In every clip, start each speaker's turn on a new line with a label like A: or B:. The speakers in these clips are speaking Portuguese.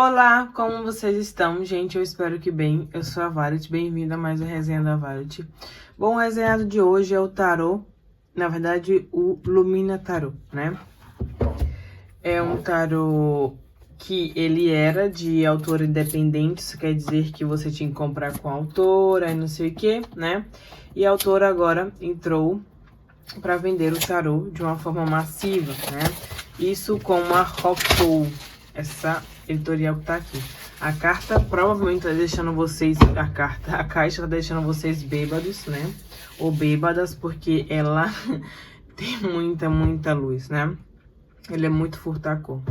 A: Olá, como vocês estão? Gente, eu espero que bem. Eu sou a Violet, bem-vinda a mais uma resenha da Violet. Bom, o resenhado de hoje é o tarô, na verdade, o Lumina Tarô, né? É um tarô que ele era de autor independente, isso quer dizer que você tinha que comprar com a autora e não sei o que, né? E a autora agora entrou para vender o tarô de uma forma massiva, né? Isso com a Rockpool, essa editorial que tá aqui. A carta provavelmente tá deixando vocês, a caixa tá deixando vocês bêbados, né? Ou bêbadas, porque ela tem muita luz, né? Ele é muito furtacor.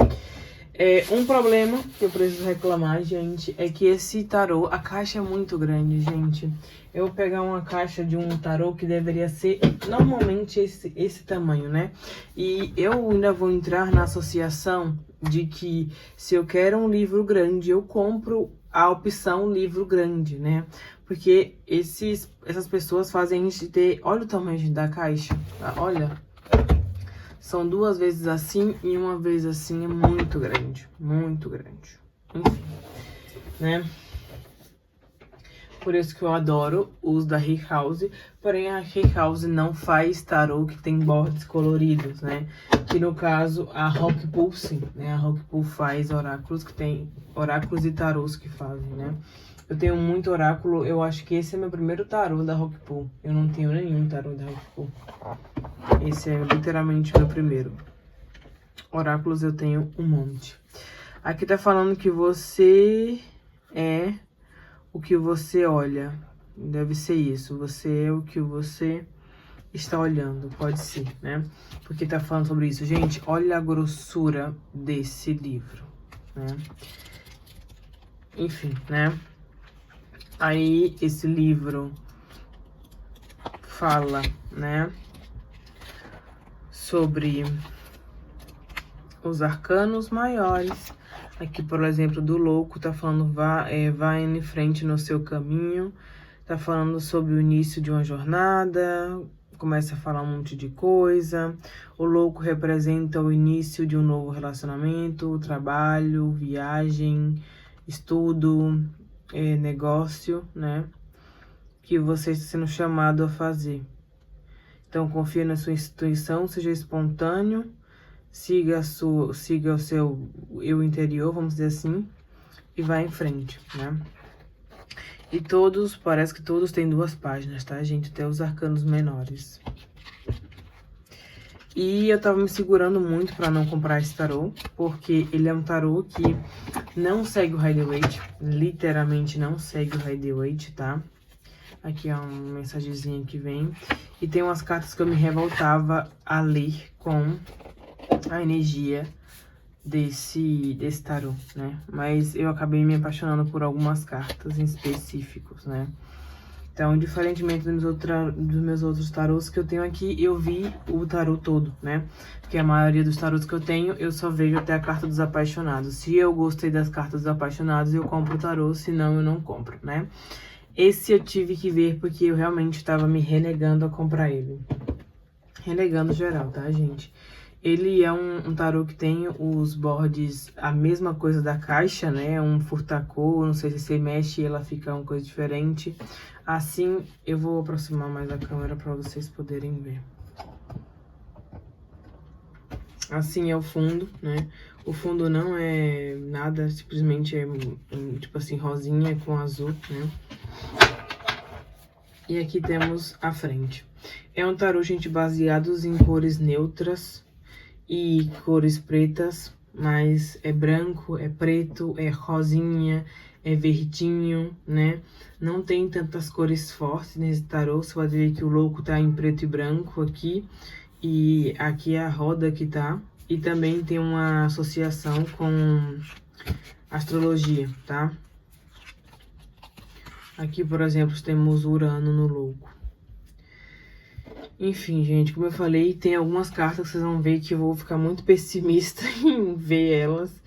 A: Um problema que eu preciso reclamar, gente, é que esse tarô, a caixa é muito grande, gente. Eu vou pegar uma caixa de um tarô que deveria ser normalmente esse tamanho, né? E eu ainda vou entrar na associação de que se eu quero um livro grande, eu compro a opção livro grande, né? Porque essas pessoas fazem a gente ter... Olha o tamanho da caixa, tá? Olha... São duas vezes assim e uma vez assim, é muito grande, enfim, né? Por isso que eu adoro os da Hay House, porém a Hay House não faz tarô que tem bordes coloridos, né? Que no caso a Rockpool sim, né? A Rockpool faz oráculos que tem oráculos e tarôs que fazem, né? Eu tenho muito oráculo, eu acho que esse é meu primeiro tarô da Rockpool. Eu não tenho nenhum tarô da Rockpool. Esse é literalmente meu primeiro. Oráculos eu tenho um monte. Aqui tá falando que você é o que você olha. Deve ser isso. Você é o que você está olhando. Pode ser, né? Porque tá falando sobre isso. Gente, olha a grossura desse livro, né? Enfim, né? Aí, esse livro fala, né? Sobre os arcanos maiores. Aqui, por exemplo, do louco, tá falando vai em frente no seu caminho. Tá falando sobre o início de uma jornada. Começa a falar um monte de coisa. O louco representa o início de um novo relacionamento, trabalho, viagem, estudo, negócio, né? Que você está sendo chamado a fazer. Então, confie na sua intuição, seja espontâneo. Siga o seu eu interior, vamos dizer assim, e vá em frente, né? E parece que todos têm 2 páginas, tá, gente? Até os arcanos menores. E eu tava me segurando muito pra não comprar esse tarô, porque ele é um tarô que não segue o Rider-Waite, literalmente não segue o Rider-Waite, tá? Aqui é uma mensagenzinha que vem. E tem umas cartas que eu me revoltava a ler com a energia desse tarô, né? Mas eu acabei me apaixonando por algumas cartas em específicos, né? Então, diferentemente dos meus outros tarôs que eu tenho aqui, eu vi o tarô todo, né? Porque a maioria dos tarôs que eu tenho, eu só vejo até a carta dos apaixonados. Se eu gostei das cartas dos apaixonados, eu compro o tarô, senão eu não compro, né? Esse eu tive que ver porque eu realmente estava me renegando a comprar ele. Renegando geral, tá, gente? Ele é um tarô que tem os bordes, a mesma coisa da caixa, né? Um furtacor, não sei se você mexe e ela fica uma coisa diferente. Assim, eu vou aproximar mais a câmera para vocês poderem ver. Assim é o fundo, né? O fundo não é nada, simplesmente é tipo assim, rosinha com azul, né? E aqui temos a frente. É um tarô, gente, baseado em cores neutras e cores pretas, mas é branco, é preto, é rosinha, é verdinho, né? Não tem tantas cores fortes nesse tarô, você pode ver que o louco tá em preto e branco aqui, e aqui é a roda que tá, e também tem uma associação com astrologia, tá? Aqui, por exemplo, temos Urano no louco. Enfim, gente, como eu falei, tem algumas cartas que vocês vão ver que eu vou ficar muito pessimista em ver elas,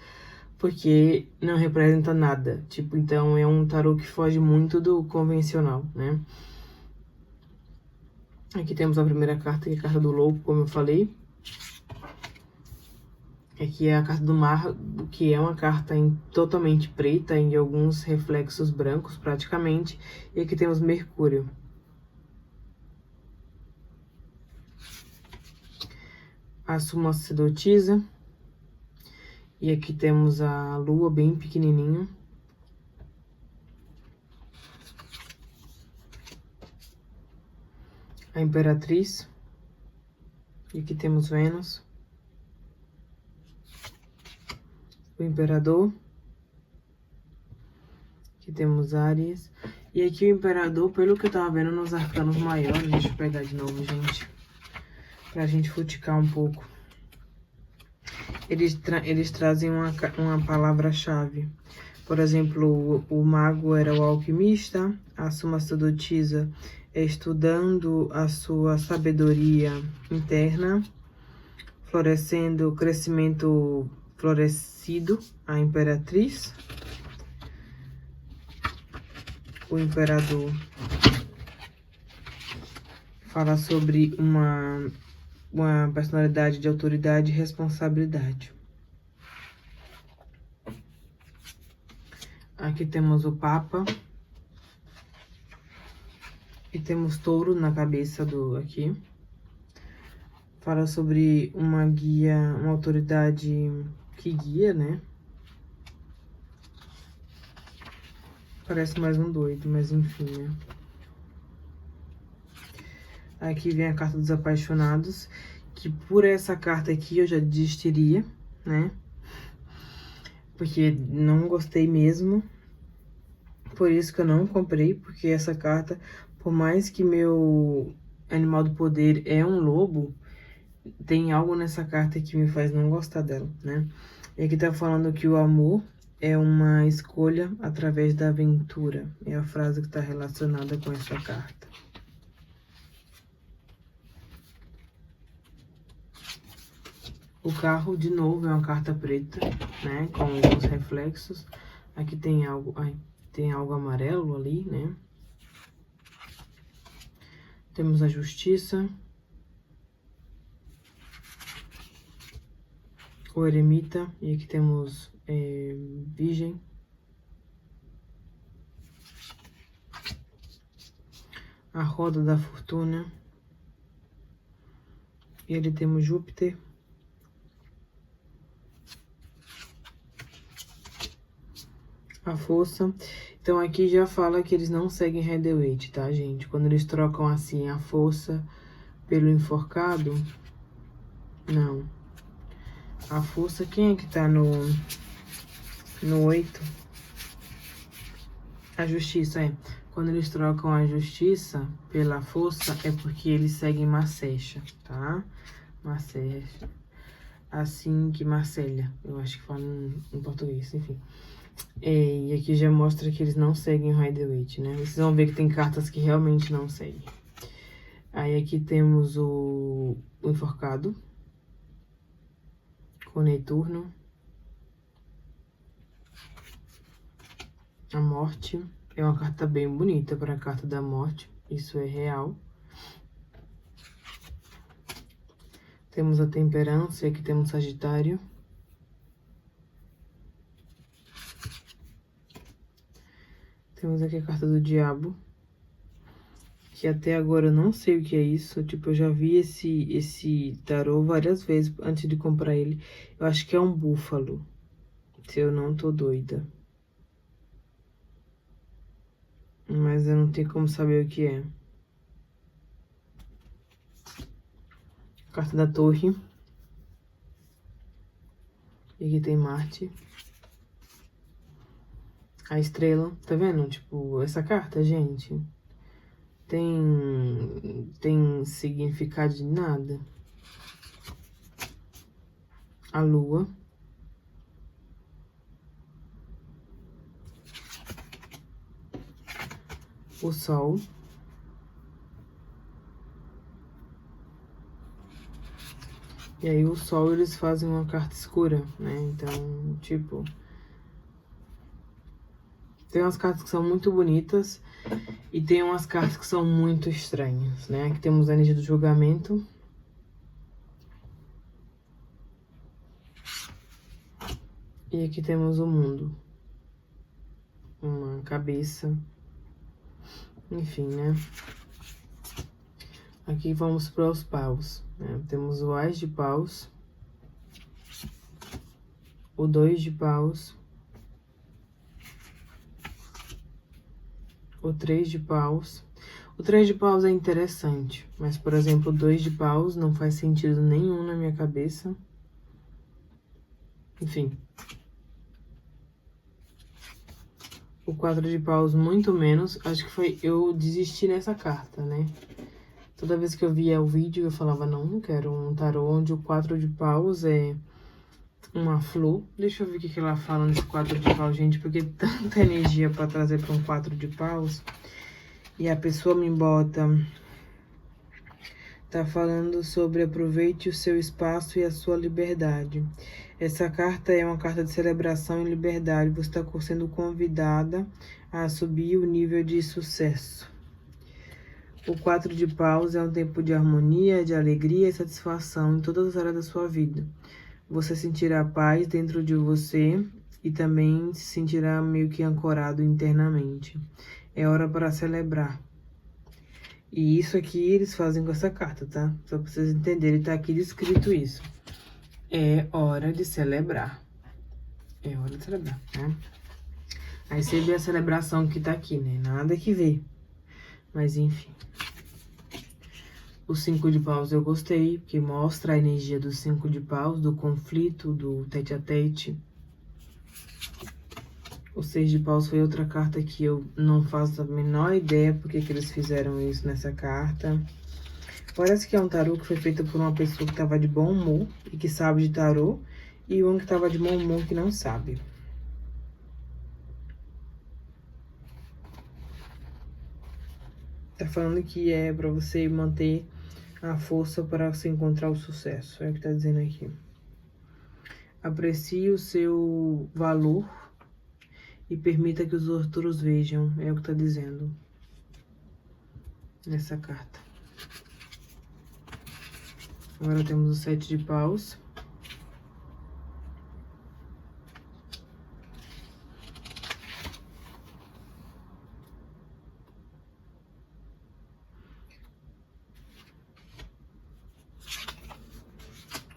A: porque não representa nada. Tipo, então é um tarô que foge muito do convencional, né? Aqui temos a primeira carta, que é a carta do louco, como eu falei. Aqui é a carta do mar, que é uma carta totalmente preta, em alguns reflexos brancos, praticamente. E aqui temos Mercúrio. A Suma Sacerdotisa. E aqui temos a Lua bem pequenininho. A Imperatriz. E aqui temos Vênus. O Imperador. Aqui temos Áries. E aqui o Imperador, pelo que eu tava vendo nos arcanos maiores, deixa eu pegar de novo, gente, pra gente futicar um pouco. Eles trazem uma palavra-chave. Por exemplo, o mago era o alquimista, a Suma Sacerdotisa é estudando a sua sabedoria interna, florescendo, crescimento florescido, a Imperatriz. O Imperador fala sobre uma personalidade de autoridade e responsabilidade. Aqui temos o Papa. E temos touro na cabeça aqui. Fala sobre uma guia, uma autoridade que guia, né? Parece mais um doido, mas enfim, né? Aqui vem a carta dos apaixonados, que por essa carta aqui eu já desistiria, né? Porque não gostei mesmo. Por isso que eu não comprei, porque essa carta, por mais que meu animal do poder é um lobo, tem algo nessa carta que me faz não gostar dela, né? E aqui tá falando que o amor é uma escolha através da aventura. É a frase que tá relacionada com essa carta. O carro, de novo, é uma carta preta, né? Com alguns reflexos. Aqui tem algo amarelo ali, né? Temos a justiça. O eremita. E aqui temos virgem. A roda da fortuna. E ali temos Júpiter. A força. Então aqui já fala que eles não seguem Rider-Waite, tá, gente? Quando eles trocam assim a força pelo enforcado, não. A força, quem é que tá no 8? A justiça, é. Quando eles trocam a justiça pela força, é porque eles seguem Marsecha, tá? Marsecha. Assim que Marselha, eu acho que fala em português, enfim. E aqui já mostra que eles não seguem o Rider-Waite, né? Vocês vão ver que tem cartas que realmente não seguem. Aí aqui temos o enforcado. O Netuno. A morte. É uma carta bem bonita para a carta da morte. Isso é real. Temos a temperança e aqui temos Sagitário. Temos aqui a carta do diabo. Que até agora eu não sei o que é isso. Tipo, eu já vi esse tarô várias vezes antes de comprar ele. Eu acho que é um búfalo. Se eu não tô doida. Mas eu não tenho como saber o que é. Carta da torre. E aqui tem Marte. A estrela. Tá vendo? Tipo, essa carta, gente, tem significado de nada. A lua. O sol. E aí o sol eles fazem uma carta escura, né? Então, tipo, tem umas cartas que são muito bonitas e tem umas cartas que são muito estranhas, né? Aqui temos a energia do julgamento. E aqui temos o mundo. Uma cabeça. Enfim, né? Aqui vamos para os paus, né? Temos o Ás de paus. O 2 de paus. O 3 de paus. O 3 de paus é interessante, mas, por exemplo, o 2 de paus não faz sentido nenhum na minha cabeça. Enfim. O 4 de paus, muito menos. Acho que foi... Eu desisti nessa carta, né? Toda vez que eu via o vídeo, eu falava, não quero um tarô onde o 4 de paus é uma flor. Deixa eu ver o que ela fala nesse 4 de paus, gente, porque tanta energia pra trazer pra um 4 de paus. E a pessoa me bota... Tá falando sobre aproveite o seu espaço e a sua liberdade. Essa carta é uma carta de celebração e liberdade. Você está sendo convidada a subir o nível de sucesso. O 4 de paus é um tempo de harmonia, de alegria e satisfação em todas as áreas da sua vida. Você sentirá paz dentro de você e também se sentirá meio que ancorado internamente. É hora para celebrar. E isso aqui eles fazem com essa carta, tá? Só pra vocês entenderem, tá aqui descrito isso. É hora de celebrar. É hora de celebrar, né? Aí você vê a celebração que tá aqui, né? Nada que ver. Mas enfim. O 5 de paus eu gostei, porque mostra a energia do 5 de paus, do conflito, do tete-a-tete. O 6 de paus foi outra carta que eu não faço a menor ideia porque que eles fizeram isso nessa carta. Parece que é um tarô que foi feito por uma pessoa que tava de bom humor e que sabe de tarô, e um que tava de bom humor que não sabe. Tá falando que é pra você manter a força para se encontrar o sucesso, é o que tá dizendo aqui. Aprecie o seu valor e permita que os outros vejam, é o que tá dizendo nessa carta. Agora temos o 7 de paus.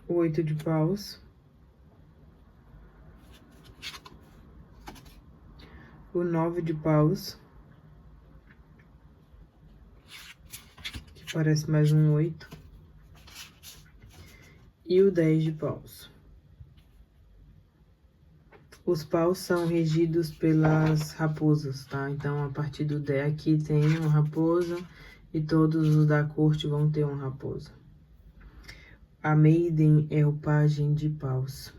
A: O 8 de paus. O 9 de paus. Que parece mais um 8. E o 10 de paus. Os paus são regidos pelas raposas, tá? Então, a partir do 10 aqui tem uma raposa e todos os da corte vão ter uma raposa. A Maiden é o pajem de paus.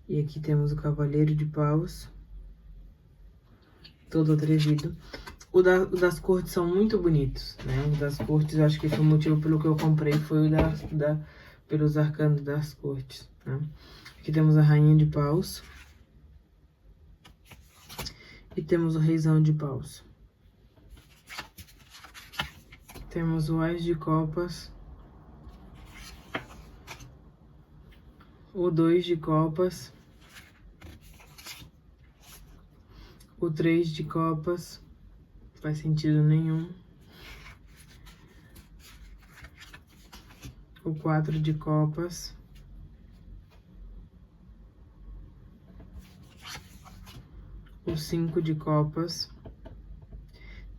A: E aqui temos o cavaleiro de paus. Todo atrevido. O das cortes são muito bonitos, né? O das cortes, eu acho que foi o motivo pelo que eu comprei, foi o pelos arcanos das cortes, né? Aqui temos a rainha de paus. E temos o reizão de paus. Temos o ás de copas. O 2 de copas. O 3 de copas. Não faz sentido nenhum. O 4 de copas. O 5 de copas.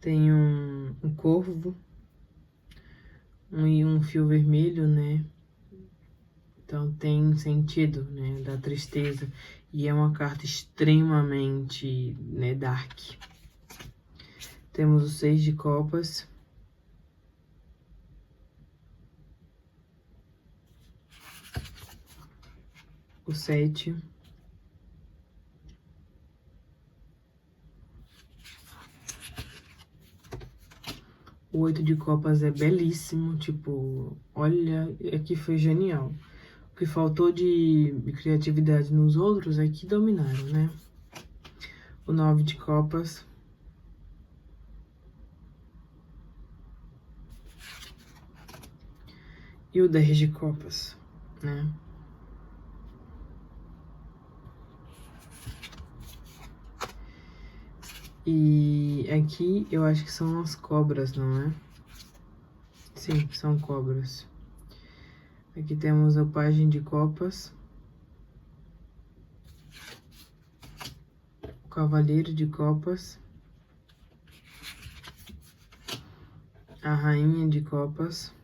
A: Tem um corvo. E um fio vermelho, né? Então tem sentido, né? Da tristeza. E é uma carta extremamente, né, dark. Temos o 6 de copas. O 7. O 8 de copas é belíssimo, tipo, olha, aqui foi genial. O que faltou de criatividade nos outros é que dominaram, né? O 9 de copas. E o 10 de copas, né? E aqui eu acho que são as cobras, não é? Sim, são cobras. Aqui temos o pajem de copas. O cavaleiro de copas. A rainha de copas.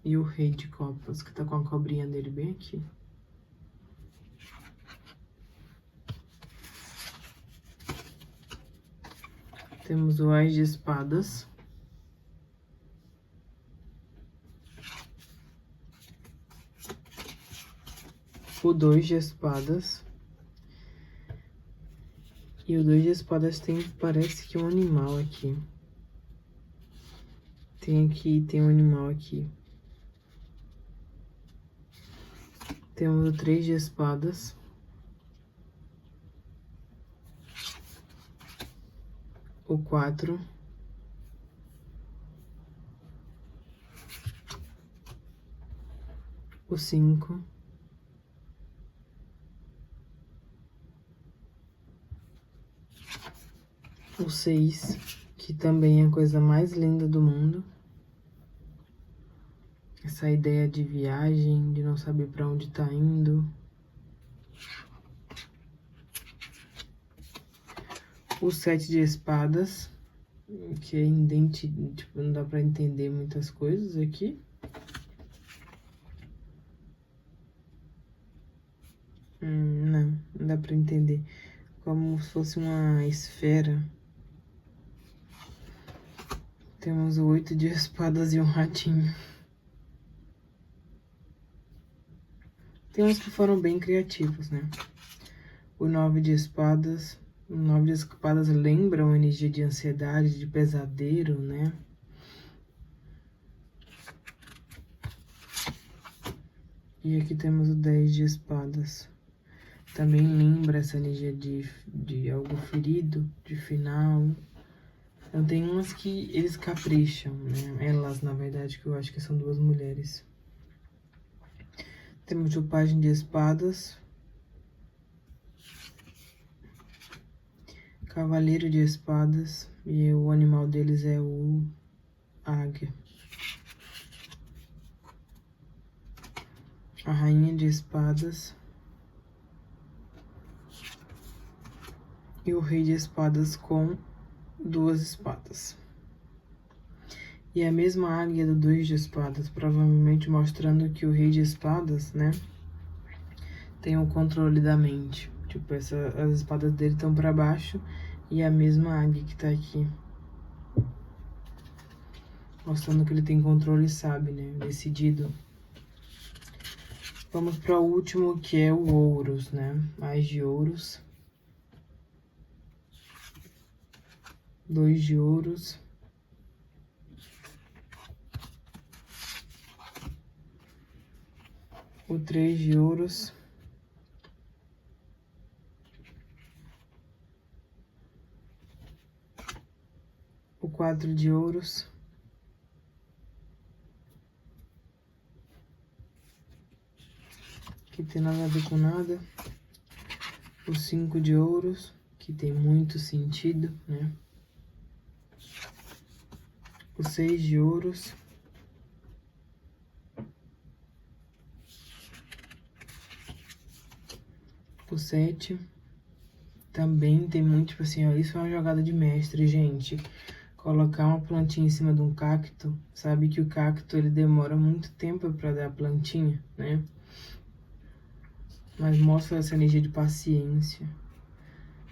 A: E o rei de copas, que tá com a cobrinha dele bem aqui. Temos o ás de espadas. O 2 de espadas. E o 2 de espadas tem, parece que um animal aqui. Tem um animal aqui. Temos o 3 de espadas. O 4. O 5. O 6, que também é a coisa mais linda do mundo. Essa ideia de viagem, de não saber para onde tá indo. O 7 de espadas, que é indente, tipo, não dá para entender muitas coisas aqui. Não dá para entender. Como se fosse uma esfera. Temos o 8 de espadas e um ratinho. Tem uns que foram bem criativos, né? O 9 de espadas. O 9 de espadas lembra uma energia de ansiedade, de pesadelo, né? E aqui temos o 10 de espadas. Também lembra essa energia de algo ferido, de final. Então tem umas que eles capricham, né? Elas, na verdade, que eu acho que são duas mulheres. Temos o pajem de espadas. Cavaleiro de espadas. E o animal deles é o águia. A rainha de espadas. E o rei de espadas com 2 espadas. E a mesma águia do 2 de espadas, provavelmente mostrando que o rei de espadas, né, tem o controle da mente. Tipo, as espadas dele estão para baixo e a mesma águia que tá aqui. Mostrando que ele tem controle e sabe, né, decidido. Vamos para o último, que é o ouros, né, mais de ouros. 2 de ouros. O 3 de ouros. O 4 de ouros. Que tem nada a ver com nada. O 5 de ouros, que tem muito sentido, né? O 6 de ouros. O 7 também tem muito, tipo assim, ó, isso é uma jogada de mestre, gente. Colocar uma plantinha em cima de um cacto, sabe que o cacto ele demora muito tempo para dar a plantinha, né? Mas mostra essa energia de paciência,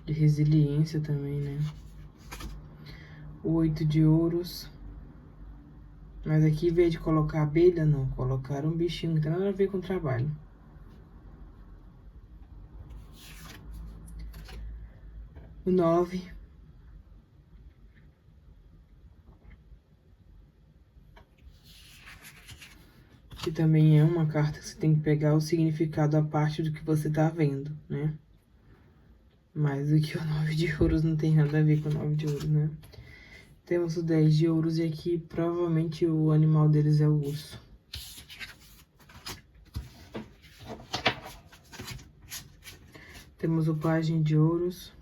A: de resiliência também, né? O 8 de ouros. Mas aqui, em vez de colocar abelha, não, colocaram um bichinho, não tem nada a ver com o trabalho. O 9. Que também é uma carta que você tem que pegar o significado a parte do que você tá vendo, né? Mais do que o 9 de ouros não tem nada a ver com o 9 de ouros, né? Temos o 10 de ouros e aqui provavelmente o animal deles é o urso. Temos o Pajem de Ouros,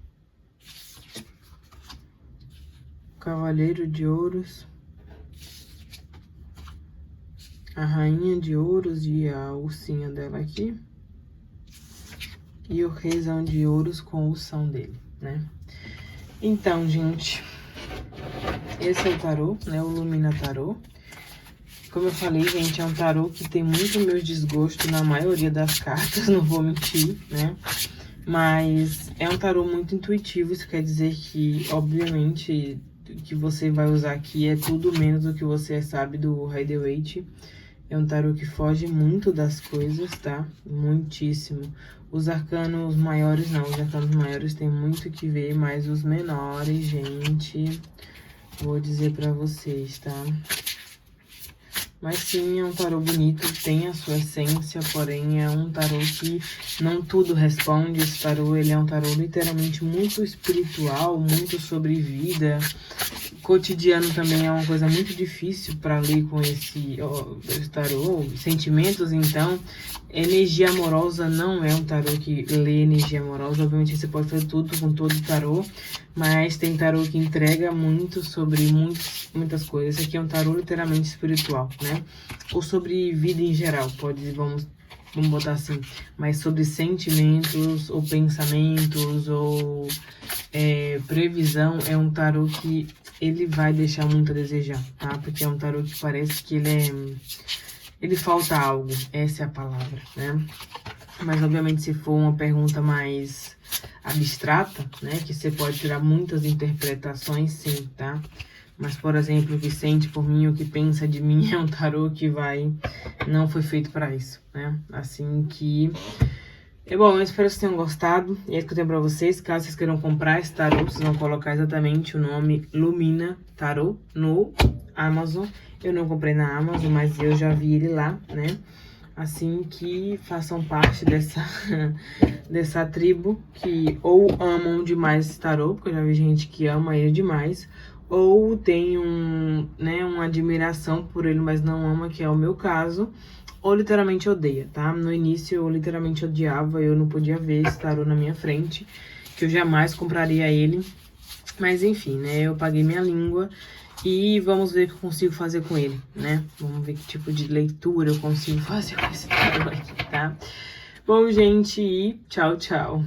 A: Cavaleiro de Ouros, a Rainha de Ouros e a ursinha dela aqui, e o Reizão de Ouros com o urção dele, né? Então, gente, esse é o tarô, né? O Lumina Tarô. Como eu falei, gente, é um tarô que tem muito meu desgosto na maioria das cartas, não vou mentir, né? Mas é um tarô muito intuitivo, isso quer dizer que, obviamente, o que você vai usar aqui é tudo menos do que você sabe do Rider-Waite. É um tarô que foge muito das coisas, tá? Muitíssimo. Os arcanos maiores não, os arcanos maiores tem muito que ver, mas os menores, gente, vou dizer pra vocês, tá? Mas sim, é um tarô bonito, tem a sua essência, porém é um tarô que não tudo responde. Esse tarô, ele é um tarô literalmente muito espiritual, muito sobre vida. Cotidiano também é uma coisa muito difícil para ler com esse tarô. Sentimentos, então, energia amorosa não é um tarô que lê energia amorosa. Obviamente você pode fazer tudo com todo o tarô, mas tem tarô que entrega muito sobre muitas coisas. Esse aqui é um tarô literalmente espiritual, né? Ou sobre vida em geral, vamos botar assim, mas sobre sentimentos ou pensamentos ou previsão. É um tarô que ele vai deixar muito a desejar, tá? Porque é um tarô que parece que ele falta algo, essa é a palavra, né? Mas obviamente se for uma pergunta mais abstrata, né, que você pode tirar muitas interpretações, sim, tá? Mas, por exemplo, o que sente por mim, o que pensa de mim é um tarô que não foi feito pra isso, né? Assim que... Bom, eu espero que vocês tenham gostado. E é isso que eu tenho pra vocês. Caso vocês queiram comprar esse tarô, vocês vão colocar exatamente o nome Lumina Tarô no Amazon. Eu não comprei na Amazon, mas eu já vi ele lá, né? Assim que façam parte dessa tribo que ou amam demais esse tarô, porque eu já vi gente que ama ele demais, ou tem uma admiração por ele, mas não ama, que é o meu caso, ou literalmente odeia, tá? No início eu literalmente odiava, eu não podia ver esse tarô na minha frente, que eu jamais compraria ele, mas enfim, né? Eu paguei minha língua e vamos ver o que eu consigo fazer com ele, né? Vamos ver que tipo de leitura eu consigo fazer com esse tarô aqui, tá? Bom, gente, e tchau, tchau.